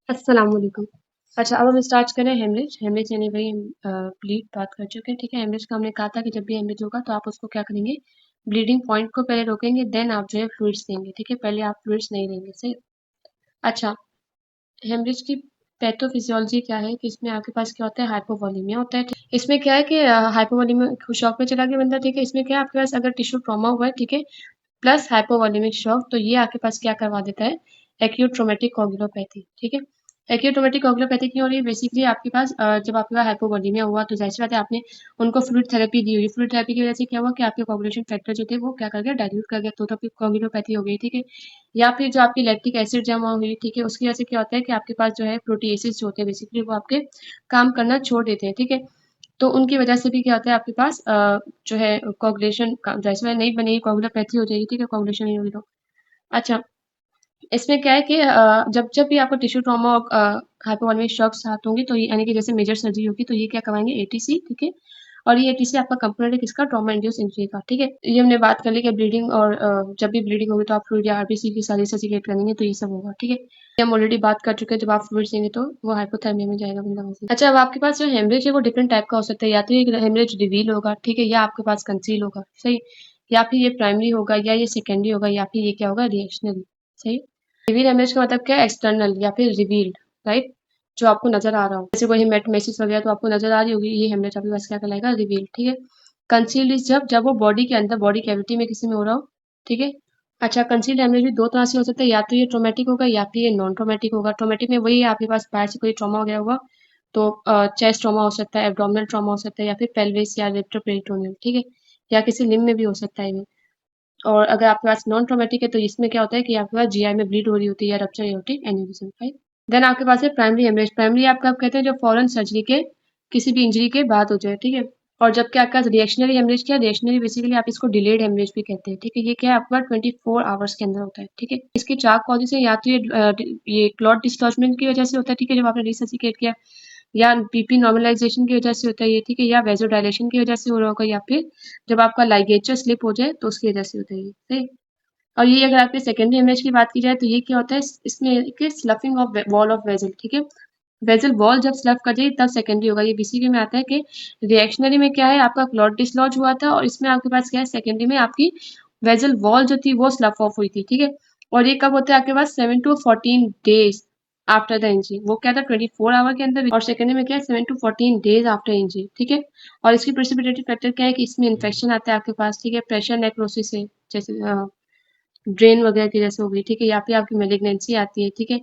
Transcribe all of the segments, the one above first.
अस्सलाम वालेकुम। अच्छा, अब हम स्टार्ट करें हेमरेज। हेमरेज यानी वही ब्लीड बात कर चुके हैं, ठीक है। हेमरेज का हमने कहा था कि जब भी हेमरेज होगा तो आप उसको क्या करेंगे, ब्लीडिंग पॉइंट को पहले रोकेंगे, देन आप जो है फ्लूइड्स देंगे, ठीक है। पहले आप फ्लूइड्स नहीं देंगे, सही। अच्छा, हेमरेज की पैथोफिजियोलॉजी क्या है कि इसमें आपके पास क्या होता है, हाइपोवोलीमिया होता है, ठीक? इसमें क्या है कि हाइपोवोलीमिया शॉक में चला गया बंदा, ठीक है। इसमें क्या है, आपके पास अगर टिश्यू ट्रॉमा हुआ है, ठीक है, प्लस हाइपोवोलेमिक शॉक, तो ये आपके पास क्या करवा देता है, एक्यूट ट्रोमेटिक कोगुलोपैथी, ठीक है। एक्यूट ट्रोमेटिक कोगुलोपैथी क्यों हो रही है, बेसिकली आपके पास जब आपके पास हाइपोवोलेमिया हुआ तो जाहिर सी बात है आपने उनको फ्लूइड थेरेपी दी हुई। फ्लूइड थेरेपी की वजह से क्या हुआ कि आपके कोगुलेशन फैक्टर जो थे वो क्या कर गया, डाइल्यूट कर गया, तो आपकी कोगुलोपैथी हो गई, ठीक है। या फिर जो आपकी लैक्टिक एसिड जमा हुई, ठीक है, उसकी वजह से क्या होता है कि आपके पास जो है प्रोटीएसिस जो होते हैं बेसिकली वो आपके काम करना छोड़ देते हैं, ठीक है। तो उनकी वजह से भी क्या होता है आपके पास जो है कोगुलेशन जैसे नहीं बनेगी, कोगुलोपैथी हो जाएगी, ठीक है, कोगुलेशन नहीं होगी तो। अच्छा, इसमें क्या है कि जब जब भी आपको टिश्यू ट्रॉमा और हाइपोवोलेमिक शॉक साथ होंगी तो ये यानी कि जैसे मेजर सर्जरी होगी तो ये क्या करवाएंगे, एटीसी, ठीक है। और ये एटीसी आपका कंपोनेंट है किसका, ट्रॉमा इंड्यूस इंजरी का, ठीक है। ये हमने बात कर ली कि ब्लीडिंग और जब भी ब्लीडिंग होगी तो आप फ्लूइड या आरबीसी की सारी ससिकेट करेंगे तो ये सब होगा, ठीक है। ये हम ऑलरेडी बात कर चुके हैं, जब आप फ्लूइड देंगे तो वो हाइपोथर्मिया में जाएगा बंदा वैसे। अच्छा, अब आपके पास जो हेमरेज है वो डिफरेंट टाइप का हो सकता है, या तो ये हेमरेज रिवील होगा, ठीक है, या आपके पास कंसील होगा, सही। या फिर ये प्राइमरी होगा, या ये सेकेंडरी होगा, या फिर ये क्या होगा, रिएक्शनरी, सही। रिवील इमेज का मतलब क्या है, एक्सटर्नल या फिर रिवील्ड, राइट, जो आपको नजर आ रहा हो, जैसे कोई मेटामेसिस वगैरह तो आपको नजर आ रही होगी, ये हेमरेज आपके पास क्या कहलाएगा, रिवील्ड, ठीक है। कंसील्ड इज जब जब वो बॉडी के अंदर, बॉडी कैविटी में किसी में हो रहा हो, ठीक है। अच्छा, कंसील्ड हेमरेज भी दो तरह से हो सकता है, या तो ये ट्रोमेटिक होगा या फिर ये नॉन ट्रोमेटिक होगा। ट्रोमेटिक में वही है, आपके पास बाहर से कोई ट्रॉमा वगैरह हुआ तो चेस्ट ट्रॉमा हो सकता है, एब्डोमिनल ट्रॉमा हो सकता है, या फिर पेल्विस या रेट्रोपेरिटोनियल, ठीक है, या किसी लिम्ब में भी हो सकता है ये। और अगर आपके पास नॉन ट्रोमेटिक है तो इसमें क्या होता है कि आपके पास जीआई में ब्लीड हो रही होती है या rupture aortic aneurysm, right. Then आपके पास है प्राइमरी हेमरेज। प्राइमरी आपका कहते हैं जो फॉरेन सर्जरी के किसी भी इंजरी के बाद हो जाए, ठीक है। और जबकि आपका रिएक्शनरी हेमरेज क्या है, रिएक्शनरी बेसिकली आप इसको डिलेड हेमरेज भी कहते हैं, ठीक है। ये क्या है, आपका 24 आवर्स के अंदर होता है, ठीक है। इसकी चार कॉजेज है, या तो ये क्लॉट डिस्लॉजमेंट की वजह से होता है, ठीक है, जब आपने रिससिकेट किया, या पीपी नॉर्मलाइजेशन की वजह से होता है ये, ठीक है, या वेजोडाइलेशन की वजह से हो रहा होगा, या फिर जब आपका लाइगेचर स्लिप हो जाए तो उसकी वजह से होता है ये, सही। और ये अगर आपके सेकेंडरी इमेज की बात की जाए तो ये क्या होता है, इसमें एक sloughing of wall of vessel, ठीक है। वेजल वॉल जब स्लफ कर जाए तब सेकेंडरी होगा। ये बीसीके में आता है कि रिएक्शनरी में क्या है, आपका क्लॉट डिसलॉज हुआ था, और इसमें आपके पास क्या है, सेकेंडरी में आपकी वेजल वॉल जो थी वो स्लफ ऑफ हुई थी, ठीक है। और ये कब होता है आपके पास, 7 to 14 days after the injury. वो क्या था, 24 आवर के अंदर, और सेकेंडरी में क्या है, 7 to 14 डेज आफ्टर इंजरी, ठीक है। और इसकी प्रेसिपिटेटिव फैक्टर क्या है कि इसमें इन्फेक्शन आता है आपके पास, ठीक है, प्रेशर नेक्रोसिस है, जैसे ड्रेन वगैरह की जैसे हो गई, ठीक है, या फिर आपकी मेलिग्नेंसी आती है, ठीक है,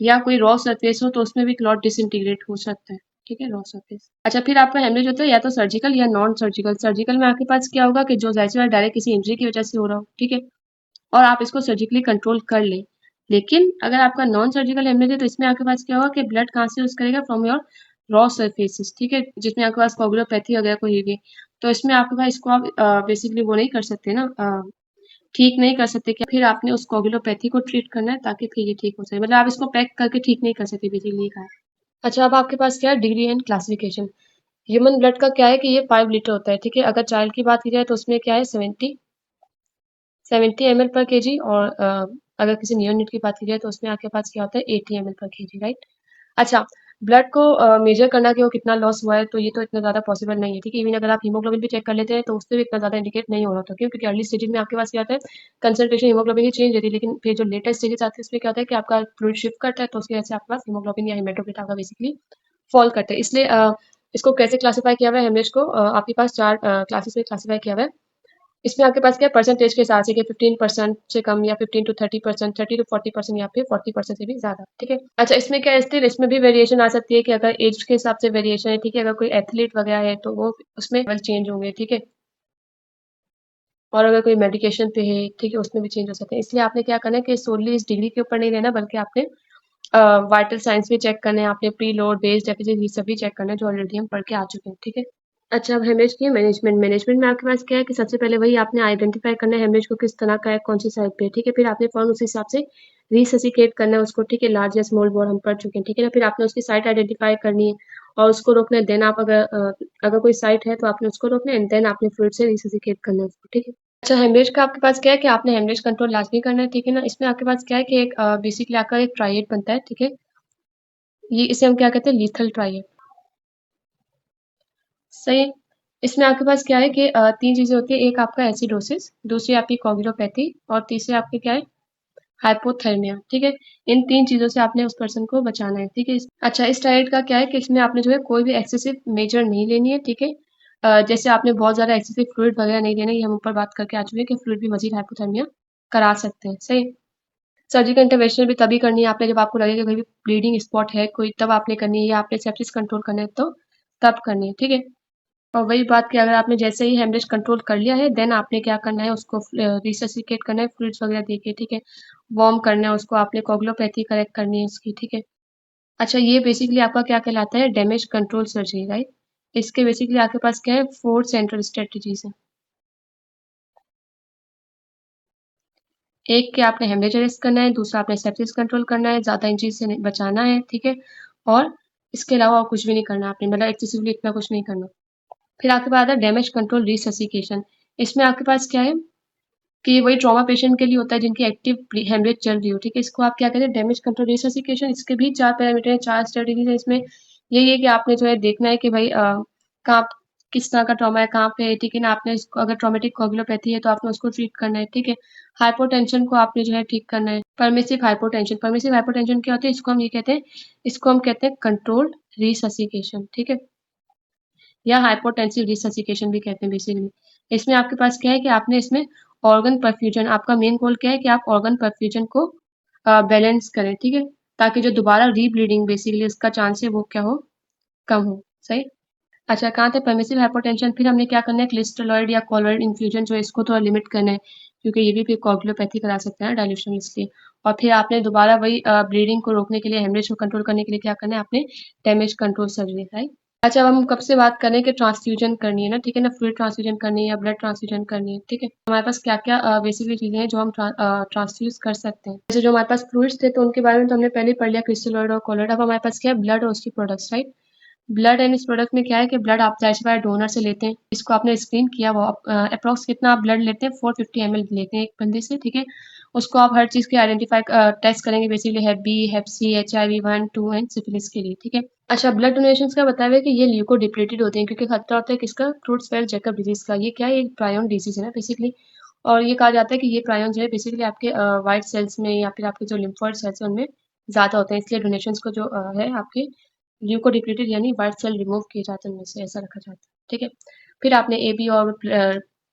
या कोई रॉ सरफेस हो तो उसमें भी क्लॉट डिसइंटीग्रेट हो सकता है, ठीक है, रॉ सरफेस। अच्छा, फिर आपका हेमरेज होता है या तो सर्जिकल या नॉन सर्जिकल। सर्जिकल में आपके पास क्या होगा कि जो जाहिर डायरेक्ट किसी इंजरी की वजह से हो रहा हो, ठीक है, और आप इसको सर्जिकली कंट्रोल कर लें। लेकिन अगर आपका नॉन सर्जिकल हेमरेज है तो इसमें आपके पास क्या होगा कि ब्लड कहाँ से यूज करेगा, फ्रॉम योर रॉ सरफेसिस, ठीक है, जिसमें आपके पास कोगुलोपैथी वगैरह कोई होगी, तो इसमें आपके पास इसको आप बेसिकली वो नहीं कर सकते ना, ठीक नहीं कर सकते कि फिर आपने उस कोगुलोपैथी को ट्रीट करना है ताकि फिर ये ठीक हो सके, मतलब आप इसको पैक करके ठीक नहीं कर सकते बेसिकली का है। अच्छा, अब आपके पास क्या है, degree and classification. Human blood का क्या है कि ये 5 लीटर होता है, ठीक है। अगर चाइल्ड की बात की जाए तो उसमें क्या है, 70 ml पर केजी, और अगर किसी नियोनेट की बात की जाए तो उसमें आपके पास क्या होता है, 80 ml पर केजी, राइट। अच्छा, ब्लड को मेजर करना कि वो कितना लॉस हुआ है तो ये तो इतना ज़्यादा पॉसिबल नहीं है, ठीक है। इवन अगर आप हीमोग्लोबिन भी चेक कर लेते हैं तो उससे भी इतना ज़्यादा इंडिकेट नहीं हो रहा था, क्यों, क्योंकि अर्ली स्टेजेस में आपके पास क्या होता है, कंसंट्रेशन हीमोग्लोबिन की चेंज होती है, लेकिन फिर जो लेटर स्टेजेस आते हैं उसमें क्या होता है कि आपका फ्लूइड शिफ्ट करता है, तो उसकी वजह से आपके पास हीमोग्लोबिन या हेमेटोक्रिट आपका बेसिकली फॉल करता है। इसलिए इसको कैसे क्लासीफाई किया हुआ है हेमरेज को, आपके पास चार क्लासेस में क्लासीफाई किया हुआ है। इसमें आपके पास क्या परसेंटेज के हिसाब से कि 15% से कम, या 15 to 30%, 30 to 40%, या फिर 40% से भी ज्यादा, ठीक है। अच्छा, इसमें क्या है, स्टिल इसमें भी वेरिएशन आ सकती है कि अगर एज के हिसाब से वेरिएशन है, ठीक है, अगर कोई एथलीट वगैरह है तो वो उसमें लेवल चेंज होंगे, ठीक है। और अगर कोई मेडिकेशन पे है, ठीक है, उसमें भी चेंज हो सकते हैं। इसलिए आपने क्या करना है कि सोनली इस डिग्री के ऊपर नहीं रहना, बल्कि आपने वाइटल साइंस भी चेक करना है, आपने प्री लोड बेस डेफिसिट ये सभी चेक करना है, जो ऑलरेडी हम पढ़ के आ चुके हैं, ठीक है। अच्छा, अब हेमरेज की मैनेजमेंट। मैनेजमेंट में आपके पास क्या है कि सबसे पहले वही आपने आइडेंटिफाई करना है हेमरेज को किस तरह का है, कौन सी साइड पे है, ठीक है। फिर आपने फॉर्म उस हिसाब से रिससिकेट करना है उसको, ठीक है, लार्ज या स्मॉल बोर हम पढ़ चुके हैं, ठीक है ना। फिर आपने उसकी साइट आइडेंटिफाई करनी है और उसको रोकना है। देन आप अगर कोई साइट है तो आपने उसको रोकना है, एंड देन आपने फ्लूइड से रिससिकेट करना है उसको, ठीक है। अच्छा, हेमरेज का आपके पास क्या है कि आपने हेमरेज कंट्रोल लाजमी करना है, ठीक है ना। इसमें आपके पास क्या है कि एक बेसिकली आपका एक ट्राइएड बनता है, ठीक है। ये इसे हम क्या कहते हैं, लीथल ट्राई है। सही है। इसमें आपके पास क्या है कि 3 चीज़ें होती हैं, एक आपका एसिडोसिस, दूसरी आपकी कोगुलोपैथी और तीसरी आपकी क्या है, हाइपोथर्मिया, ठीक है? इन 3 चीज़ों से आपने उस पर्सन को बचाना है, ठीक है? अच्छा, इस डाइट का क्या है कि इसमें आपने जो है कोई भी एक्सेसिव मेजर नहीं लेनी है, ठीक है? जैसे आपने बहुत ज़्यादा एक्सेसिव फ्लूइड वगैरह नहीं लेना है, ये हम ऊपर बात करके आ चुके हैं कि फ्लूइड भी मज़ीद हाइपोथर्मिया करा सकते हैं, सही? सर्जिकल इंटरवेंशन भी तभी करनी है आपने जब आपको लगे कि कहीं भी ब्लीडिंग स्पॉट है कोई, तब आपने करनी है, या आपने सेप्सिस कंट्रोल करना है तो तब करनी है, ठीक है? और वही बात कि अगर आपने जैसे ही हेमरेज कंट्रोल कर लिया है, देन आपने क्या करना है, उसको रिससिकेट करना है फ्लूइड्स वगैरह देके, ठीक है? वार्म करना है उसको, आपने कोगुलोपैथी करेक्ट करनी है उसकी, ठीक है? अच्छा, ये बेसिकली आपका क्या कहलाता है, डैमेज कंट्रोल सर्जरी, राइट? इसके बेसिकली आपके पास क्या है, 4 सेंट्रल स्ट्रेटजीज हैं। एक, कि आपने हेमरेज अरेस्ट करना है, दूसरा आपने सेप्सिस कंट्रोल करना है, ज़्यादा इन चीज़ से बचाना है, ठीक है? और इसके अलावा और कुछ भी नहीं करना आपने, मतलब एक्सेसिवली इतना कुछ नहीं करना। फिर आपके पास आता है डैमेज कंट्रोल रिससिकेशन। इसमें आपके पास क्या है कि वही ट्रॉमा पेशेंट के लिए होता है जिनकी एक्टिव हेमरेज चल रही हो, ठीक है? इसको आप क्या कहते हैं, डैमेज कंट्रोल रिससिकेशन। इसके भी 4 पैरामीटर हैं, 4 स्ट्रेटजीज हैं इसमें। यही है कि आपने जो है देखना है कि भाई कहाँ, किस तरह का ट्रॉमा है, कहाँ पे है, ठीक है ना? आपने इसको अगर ट्रॉमेटिक कोगुलोपैथी है तो आपने उसको ट्रीट करना है, ठीक है? हाइपोटेंशन को आपने जो है ठीक करना है। परमिसिव हाइपोटेंशन, परमिसिव हाइपोटेंशन क्या होती है, इसको हम ये कहते हैं, इसको हम कहते हैं कंट्रोल्ड रिससिकेशन, ठीक है? या हाइपोटेंसिव रिससिकेशन भी कहते हैं बेसिकली। इसमें आपके पास क्या है कि आपने इसमें ऑर्गन परफ्यूजन, आपका मेन गोल क्या है कि आप ऑर्गन परफ्यूजन को बैलेंस करें, ठीक है? ताकि जो दोबारा रीब्लीडिंग बेसिकली उसका चांस है वो क्या हो, कम हो, सही? अच्छा, कहाँ थे, परमिसिव हाइपोटेंशन। फिर हमने क्या करना है, क्लिस्टोलॉइड या कॉलॉइड इन्फ्यूजन जो है इसको थोड़ा लिमिट करना है, क्योंकि ये भी फिर कोगुलोपैथी करा सकते हैं डायल्यूशन, इसलिए। और फिर आपने दोबारा वही ब्लीडिंग को रोकने के लिए, हेमरेज को कंट्रोल करने के लिए क्या करना है, आपने डैमेज कंट्रोल सर्जरी, राइट? अच्छा, अब हम कब से बात करें कि ट्रांसफ्यूजन करनी है ना, ठीक है ना? फ्लूइड ट्रांसफ्यूजन करनी है या ब्लड ट्रांसफ्यूजन करनी है, ठीक है? हमारे पास क्या क्या बेसिकली चीजें हैं जो हम ट्रांसफ्यूज कर सकते हैं। जैसे जो हमारे पास फ्लूइड्स थे तो उनके बारे में तो हमने पहले ही पढ़ लिया, क्रिस्टलोइड और कोलोइड। अब हमारे पास क्या है, ब्लड और उसकी प्रोडक्ट्स, राइट? ब्लड एंड इस प्रोडक्ट में क्या है कि ब्लड आप जाहिर सी बात डोनर से लेते हैं, इसको आपने स्क्रीन किया, वो अप्रोक्स कितना आप ब्लड लेते हैं, 450 ml लेते हैं एक बंदे से, ठीक है? उसको आप हर चीज़ के आइडेंटिफाई टेस्ट करेंगे, basically hep B, hep C, HIV 1, 2 and syphilis के लिए, ठीक है? अच्छा, ब्लड डोनेशंस का बताया हुआ है कि ये ल्यूको डिप्लीटेड होते हैं, क्योंकि खतरा होता है किसका, क्रूट्सफेल्ड जैकब डिजीज का। ये क्या है, एक प्रायोन डिजीज है ना बेसिकली, और ये कहा जाता है कि ये प्रायोन जो है बेसिकली आपके व्हाइट सेल्स में या फिर आपके जो लिम्फोइड सेल्स है उनमें ज़्यादा होते हैं, इसलिए डोनेशंस को जो है आपके ल्यूकोडिप्लीटेड यानी व्हाइट सेल रिमूव किए जाते हैं उनमें से, ऐसा रखा जाता है, ठीक है? फिर आपने AB और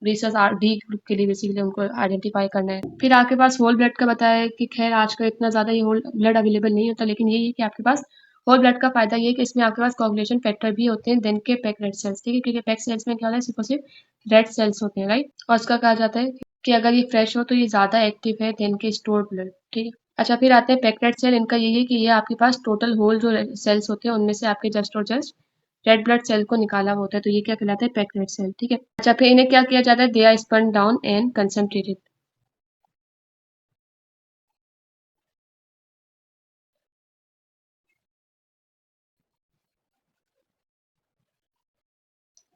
रिसर्च डी ग्रुप के लिए बेसिकली उनको आइडेंटिफाई करना है। फिर आपके पास होल ब्लड का बताया है कि खैर आजकल इतना ज़्यादा ये होल ब्लड अवेलेबल नहीं होता, लेकिन यही है कि आपके पास होल ब्लड का फ़ायदा ये है कि इसमें आपके पास कोagulation फैक्टर भी होते हैं देन के पैक्ड रेड सेल्स, ठीक है? क्योंकि पैक्ड सेल्स में क्या होता है, सिर्फ और सिर्फ रेड सेल्स होते हैं, राइट? और उसका कहा जाता है कि अगर ये फ्रेश हो तो ये ज़्यादा एक्टिव है देन के स्टोर्ड ब्लड, ठीक है? अच्छा, फिर आते हैं पैक्ड रेड सेल। इनका यही है कि ये आपके पास टोटल होल जो सेल्स होते हैं उनमें से आपके जस्ट और जस्ट रेड ब्लड सेल को निकाला हुआ होता है, तो ये क्या कहलाता है, पैक्ड रेड सेल, ठीक है? अच्छा, फिर इन्हें क्या किया जाता है, they are spun down and concentrated.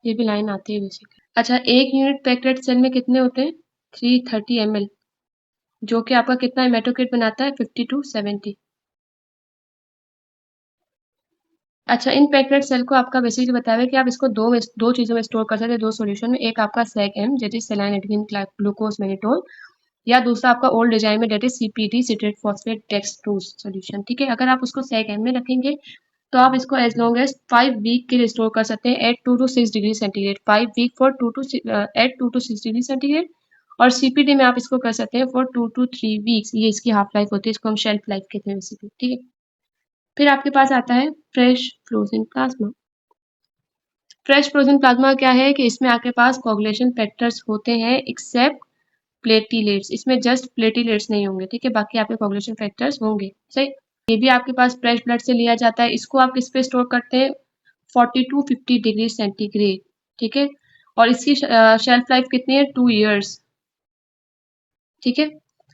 ये भी लाइन आती है बेसिकली। अच्छा, एक यूनिट पैक्ड रेड सेल में कितने होते हैं, 330 ml, जो कि आपका कितना हेमेटोक्रिट बनाता है, 50 to 70। अच्छा, इन पैक्ड रेड सेल को आपका बेसिकली बताया है कि आप इसको दो चीज़ों में स्टोर कर सकते हैं, दो सॉल्यूशन में। एक आपका SAG M that is saline adenine glucose mannitol, या दूसरा आपका ओल्ड डिजाइन में that is CPD citrate phosphate dextrose solution, ठीक है? अगर आप उसको सैक एम में रखेंगे तो आप इसको एज लॉन्ग एज 5 वीक के लिए स्टोर कर सकते हैं at 2 to 6 degree centigrade, 5 week for at 2 to 6 degree centigrade. और CPD में आप इसको कर सकते हैं फॉर 2 to 3 वीक्स, ये इसकी हाफ लाइफ होती है, इसको हम शेल्फ लाइफ कहते हैं बेसिकली, ठीक है? फिर आपके पास आता है fresh frozen plasma. Fresh frozen plasma क्या है कि इसमें आपके पास कोagulation फैक्टर्स होते हैं एक्सेप्ट प्लेटिलेट्स, इसमें जस्ट प्लेटिलेट्स नहीं होंगे, ठीक है? बाकी आपके कोagulation फैक्टर्स होंगे, सही? ये भी आपके पास फ्रेश ब्लड से लिया जाता है, इसको आप किस पे स्टोर करते हैं, 40 to 50 डिग्री सेंटीग्रेड, ठीक है? और इसकी शेल्फ लाइफ कितनी है, 2 years, ठीक है?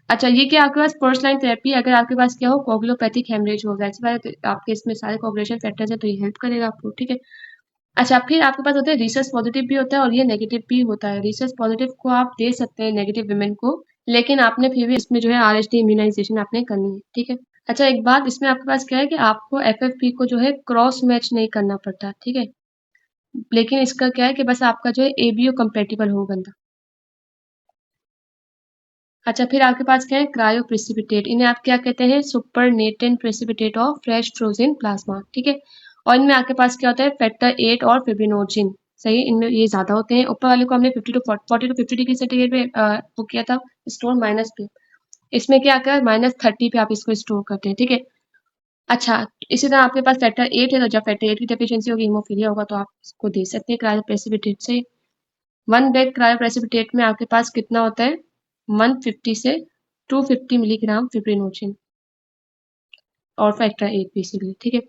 अच्छा, ये क्या आपके पास फर्स्ट लाइन थेरेपी, अगर आपके पास क्या हो, कोगुलोपैथिक हेमरेज हो, वैसे बात आपके इसमें सारे कोagulation फैक्टर्स हैं तो ये हेल्प करेगा आपको, ठीक है? अच्छा, फिर आपके पास होता है रिसर्च पॉजिटिव भी होता है और ये नेगेटिव भी होता है। रिसर्च पॉजिटिव को आप दे सकते हैं नेगेटिव विमेन को लेकिन आपने फिर भी इसमें जो है RHD इम्यूनाइजेशन आपने करनी है, ठीक है। अच्छा, एक बात इसमें आपके पास क्या है कि आपको FFP को जो है क्रॉस मैच नहीं करना पड़ता, ठीक है। लेकिन इसका क्या है कि बस आपका जो है ABO कंपेटिबल हो बंदा। अच्छा, फिर आपके पास क्या है क्रायो प्रेसिपिटेट, इन्हें आप क्या कहते हैं supernatant precipitate of fresh frozen plasma, ठीक है। और इनमें आपके पास क्या होता है फैक्टर 8 और फिब्रिनोजिन, सही, इनमें ये ज्यादा होते हैं। ऊपर वाले को हमने 40 to 50 डिग्री सेंटीग्रेड पे वो किया था स्टोर माइनस पे, इसमें क्या कर -30 पे आप इसको स्टोर करते हैं, ठीक है। अच्छा, इसी तरह आपके पास फैक्टर 8 है, तो जब फैक्टर 8 की डेफिशिएंसी होगी हीमोफीलिया होगा तो आप इसको दे सकते हैं क्रायो प्रेसिपिटेट से। 1 बैग क्रायो प्रेसिपिटेट में आपके पास कितना होता है 150 से 250 मिलीग्राम फिब्रिनोजिन और फैक्टर 8 बेसिकली, ठीक है।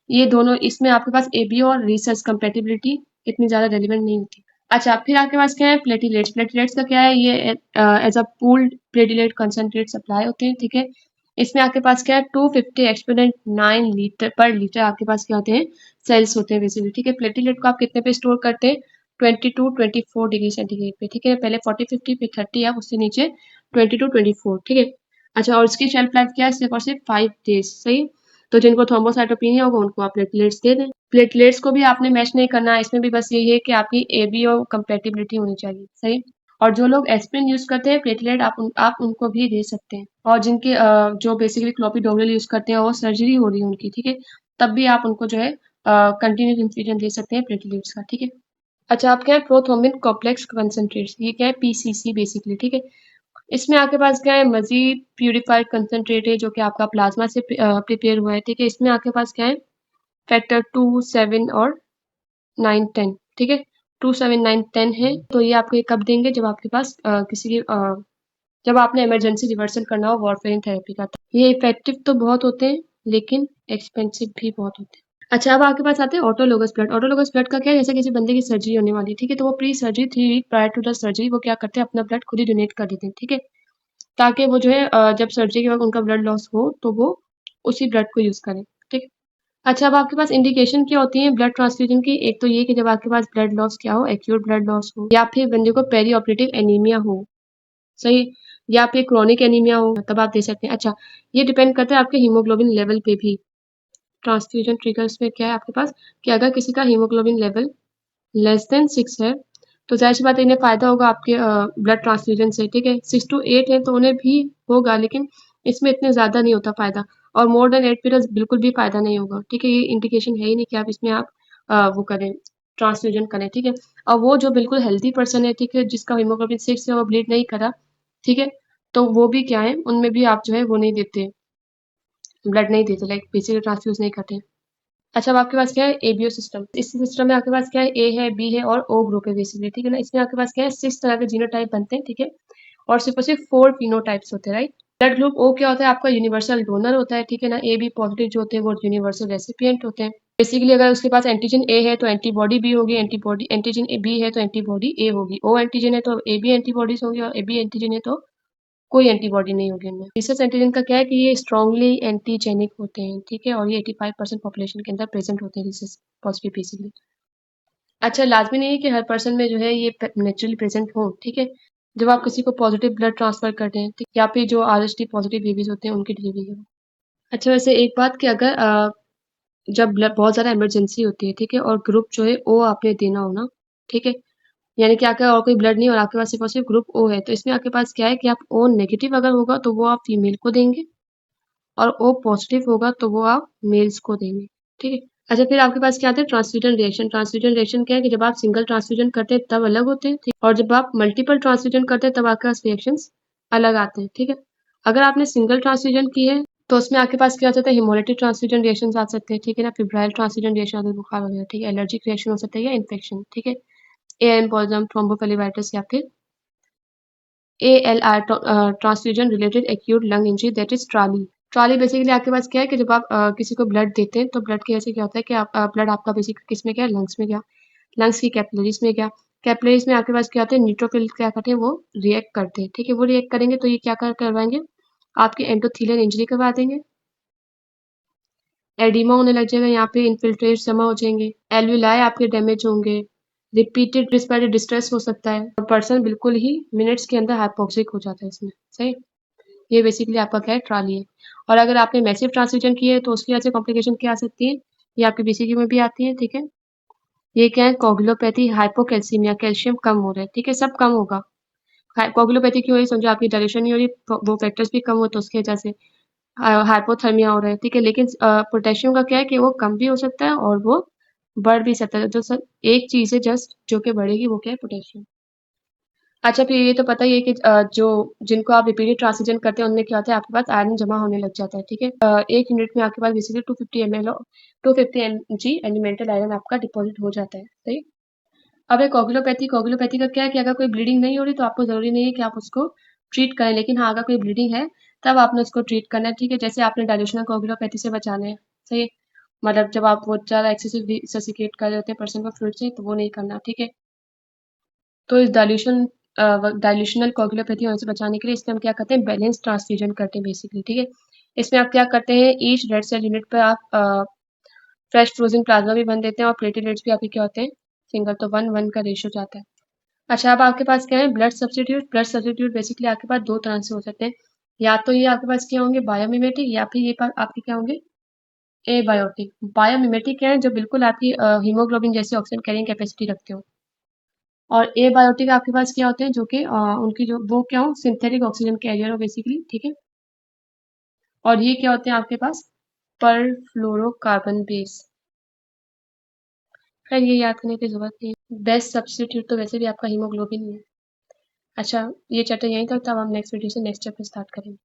ये दोनों इसमें आपके पास एबीओ और रिसर्च कंपेटिबिलिटी इतनी ज्यादा रेलिवेंट नहीं होती। अच्छा, फिर आपके पास क्या है प्लेटिलेट्स, प्लेटिलेट्स का क्या है ये as a pooled platelet concentrate supply होते हैं, ठीक है। इसमें आपके पास क्या है 250 एक्सपोनेंट 9 लीटर पर लीटर आपके पास क्या होते हैं सेल्स होते हैं बेसिकली, ठीक है। प्लेटिलेट को आप कितने पे स्टोर करते हैं 22-24 डिग्री सेंटीग्रेड पे, ठीक है। पहले 40-50 पे 30 आप उससे नीचे 22-24, ठीक है। अच्छा, और इसकी शेल्फ लाइफ क्या है सिर्फ और सिर्फ 5 डेज, सही। तो जिनको थ्रोम्बोसाइटोपिनिया होगा उनको आप प्लेटलेट्स दे दें। प्लेटलेट्स को भी आपने मैच नहीं करना है, इसमें भी बस यही है कि आपकी एबीओ कंपेटिबिलिटी होनी चाहिए, सही। और जो लोग एस्पिरिन यूज करते हैं प्लेटलेट आप उनको भी दे सकते हैं। और जिनके जो बेसिकली क्लोपिडोग्रेल यूज करते हैं और सर्जरी हो रही है उनकी, ठीक है, तब भी आप उनको जो है कंटिन्यूस इन्फ्यूजन दे सकते हैं प्लेटलेट्स का, ठीक है। अच्छा, आप क्या है प्रोथ्रोम्बिन कॉम्प्लेक्स कंसंट्रेट्स, ये क्या है PCC बेसिकली, ठीक है। इसमें आपके पास क्या है मजीद प्यूरिफाइड कंसंट्रेट है जो कि आपका प्लाज्मा से प्रिपेयर हुआ है, ठीक है। इसमें आपके पास क्या है फैक्टर 2, 7 और 9, 10, ठीक है। 2, 7, 9, 10 है, तो ये आपको कब देंगे जब आपके पास किसी की जब आपने इमरजेंसी रिवर्सल करना हो वारफेरिन थेरेपी का। ये इफेक्टिव तो बहुत होते हैं लेकिन एक्सपेंसिव भी बहुत होते हैं। अच्छा, अब आपके पास आते हैं ऑटोलोगस ब्लड। ऑटोलोगस ब्लड का क्या है जैसे किसी बंदे की सर्जरी होने वाली है, ठीक है, तो वो pre surgery 3 week prior to the surgery वो क्या करते हैं अपना ब्लड खुद ही डोनेट कर देते हैं, ठीक है। ताकि वो जो है जब सर्जरी के वक़्त उनका ब्लड लॉस हो तो वो उसी ब्लड को यूज़ करें, ठीक है। अच्छा, अब आपके पास इंडिकेशन क्या होती है ब्लड ट्रांसफ्यूजन की, एक तो ये कि जब आपके पास ब्लड लॉस क्या हो एक्यूट ब्लड लॉस हो या फिर बंदे को पेरी ऑपरेटिव एनीमिया हो, सही, या फिर क्रोनिक एनीमिया हो तब आप दे सकते हैं। अच्छा, ये डिपेंड करता है आपके हीमोग्लोबिन लेवल पे भी। ट्रांसफ्यूजन ट्रिगर्स में क्या है आपके पास कि अगर किसी का हीमोग्लोबिन लेवल लेस देन 6 है तो जाहिर सी बात है इन्हें फायदा होगा आपके ब्लड ट्रांसफ्यूजन से, ठीक है। 6 to 8 है तो उन्हें भी होगा लेकिन इसमें इतने ज्यादा नहीं होता फायदा, और मोर देन 8 पे तो बिल्कुल भी फायदा नहीं होगा, ठीक है। ये इंडिकेशन है ही नहीं कि आप इसमें आप वो करें ट्रांसफ्यूजन करें, ठीक है। और वो जो बिल्कुल हेल्दी पर्सन है, ठीक है, जिसका हीमोग्लोबिन 6 है वो ब्लीड नहीं करा, ठीक है, तो वो भी क्या है उनमें भी आप जो है वो नहीं देते ब्लड नहीं देते लाइक बेसिकली ट्रांसफ्यूज नहीं करते। अच्छा, अब आपके पास क्या है एबीओ सिस्टम। इस सिस्टम में आपके पास क्या है ए है बी है और ओ ग्रुप है बेसिकली, ठीक है ना। इसमें आपके पास क्या है 6 तरह के जीनोटाइप बनते हैं, ठीक है, और सिर्फ और सिर्फ 4 फिनोटाइप्स होते हैं, राइट। ब्लड ग्रुप ओ क्या होता है आपका यूनिवर्सल डोनर होता है, ठीक है ना। ए बी पॉजिटिव जो होते हैं वो यूनिवर्सल रेसिपिएंट होते हैं। बेसिकली अगर उसके पास एंटीजन ए है तो एंटीबॉडी बी होगी, एंटीबॉडी एंटीजन ए बी है तो एंटीबॉडी ए होगी, ओ एंटीजन है तो ए बी एंटीबॉडीज होंगी और ए बी एंटीजन है तो कोई एंटीबॉडी नहीं होगी इनमें। रिसर्च एंटीजन का क्या है कि ये स्ट्रांगली एंटीजेनिक होते हैं, ठीक है, और ये 85% पॉपुलेशन के अंदर प्रेजेंट होते हैं रिसर्च पॉजिटिव बेसिकली। अच्छा, लाजमी नहीं है कि हर पर्सन में जो है ये नेचुरली प्रेजेंट हो, ठीक है। जब आप किसी को पॉजिटिव ब्लड ट्रांसफर करते हैं, ठीक, या फिर जो RHD पॉजिटिव बेबीज होते हैं उनकी डिलीवरी हो। अच्छा, वैसे एक बात कि अगर जब ब्लड बहुत ज्यादा इमरजेंसी होती है, ठीक है, और ग्रुप जो है ओ आपने देना हो ना, ठीक है, यानी कि आपका और कोई ब्लड नहीं और आपके पास सिर्फ और सिर्फ ग्रुप ओ है, तो इसमें आपके पास क्या है कि आप ओ नेगेटिव अगर होगा तो वो आप फीमेल को देंगे और ओ पॉजिटिव होगा तो वो आप मेल्स को देंगे, ठीक है। अच्छा, फिर आपके पास क्या आता है ट्रांसफ्यूजन रिएक्शन। ट्रांसफ्यूजन रिएक्शन क्या है कि जब आप सिंगल ट्रांसफ्यूजन करते हैं तब अलग होते हैं, ठीक, और जब आप मल्टीपल ट्रांसफ्यूजन करते हैं तब आपके पास रिएक्शंस अलग आते हैं, ठीक है। अगर आपने सिंगल ट्रांसफ्यूजन की है तो उसमें आपके पास क्या हो सकता है हिमोलिटिक ट्रांसफ्यूजन रिएक्शन आ सकते हैं, ठीक है ना, फिब्राइल ट्रांसफ्यूजन रिएक्शन आते हैं बुखार वगैरह, ठीक है, एलर्जिक रिएक्शन हो सकता है या इन्फेक्शन, ठीक है, एम्बोलिज्म थ्रोम्बोफ्लेबिटिस या फिर ALR transfusion related acute lung injury that is trolley. Trolley basically आपके पास क्या है कि जब आप किसी को ब्लड देते हैं तो ब्लड की वजह से क्या होता है कि आप ब्लड आपका बेसिक किस में गया लंग्स में गया, लंग्स की कैपिलरीज में गया, कैपिलरीज में आपके पास क्या होता है न्यूट्रोफिल क्या करते हैं वो रिएक्ट करते हैं, ठीक है। वो रिएक्ट करेंगे तो ये क्या करवाएंगे आपके एंडोथेलियल इंजरी करवा देंगे, एडिमा होने लग जाएगा, यहाँ पे इन्फिल्ट्रेट जमा हो जाएंगे, एल्विलाई आपके डैमेज होंगे, रिपीटेड रिस्पिरेटरी डिस्ट्रेस हो सकता है और पर्सन बिल्कुल ही मिनट्स के अंदर हाइपोक्सिक हो जाता है इसमें। सही, ये बेसिकली आपका क्या है, ट्राली है। और अगर आपने मैसिव ट्रांसफ्यूजन की है तो उसकी वजह से कॉम्प्लिकेशन क्या आ सकती है, ये आपकी बीसीजी में भी आती है। ठीक है, ये क्या है, कोगुलोपैथी, हाइपोकैल्सीमिया, कैल्शियम कम हो रहा है। ठीक है, सब कम होगा। कोगुलोपैथी क्यों हो रही, समझो आपकी डायरेक्शन नहीं हो रही, वो फैक्टर्स भी कम हो तो उसकी वजह से हाइपोथर्मिया हो रहा है। ठीक है, लेकिन पोटेशियम का क्या है कि वो कम भी हो सकता है और वो बढ़ भी सकता है। जो सर एक चीज है जस्ट जो कि बढ़ेगी वो क्या है, पोटेशियम। अच्छा, फिर ये तो पता ही है कि जो जिनको आप रिपीटेड ट्रांसफ्यूजन करते हैं उनमें क्या होता है, आपके पास आयरन जमा होने लग जाता है। ठीक है, एक यूनिट में आपके पास बेसिकली 250 एलिमेंटल आयरन आपका डिपॉजिट हो जाता है। सही। अब है कोगुलोपैथी। कोगुलोपैथी का क्या है कि अगर कोई ब्लीडिंग नहीं हो रही तो आपको जरूरी नहीं है कि आप उसको ट्रीट करें, लेकिन हाँ अगर कोई ब्लीडिंग है तब आपने उसको ट्रीट करना है। ठीक है, जैसे आपने डायल्यूशनल कोगुलोपैथी से बचाना है। सही है? मतलब जब आप बहुत ज़्यादा एक्सेसिव ससिकेट कर रहे होते हैं पर्सन को फ्लूइड से तो वो नहीं करना। ठीक है, तो इस डायल्यूशनल कोगुलोपैथी होने से बचाने के लिए इसमें हम क्या करते हैं, बैलेंस ट्रांसफ्यूजन करते हैं बेसिकली। ठीक है, इसमें आप क्या करते हैं, ईच रेड सेल यूनिट पर आप फ्रेश फ्रोजन प्लाज्मा भी बन देते हैं और प्लेटलेट्स भी आपके क्या होते हैं, सिंगल, तो 1:1 का रेशियो जाता है। अच्छा, अब आपके पास क्या है, blood substitute. Blood substitute basically आपके पास दो तरह से हो सकते हैं, या तो ये आपके पास क्या होंगे, बायोमिमेटिक, या फिर ये आपके क्या होंगे, एबायोटिक। बायोमिमेटिक क्या है, जो बिल्कुल आपकी हीमोग्लोबिन जैसी ऑक्सीजन कैरिंग कैपेसिटी रखते हो, और एबायोटिक आपके पास क्या होते हैं जो कि उनकी जो वो क्या हो, सिंथेटिक ऑक्सीजन कैरियर हो बेसिकली। ठीक है, और ये क्या होते हैं आपके पास, परफ्लोरोकार्बन बेस। खैर ये याद करने की जरूरत नहीं है, बेस्ट सब्स्टिट्यूट तो वैसे भी आपका हीमोग्लोबिन ही है। अच्छा, ये चैप्टर यहीं तक था, अब हम नेक्स्ट वीडियो से नेक्स्ट चैप्टर स्टार्ट करेंगे।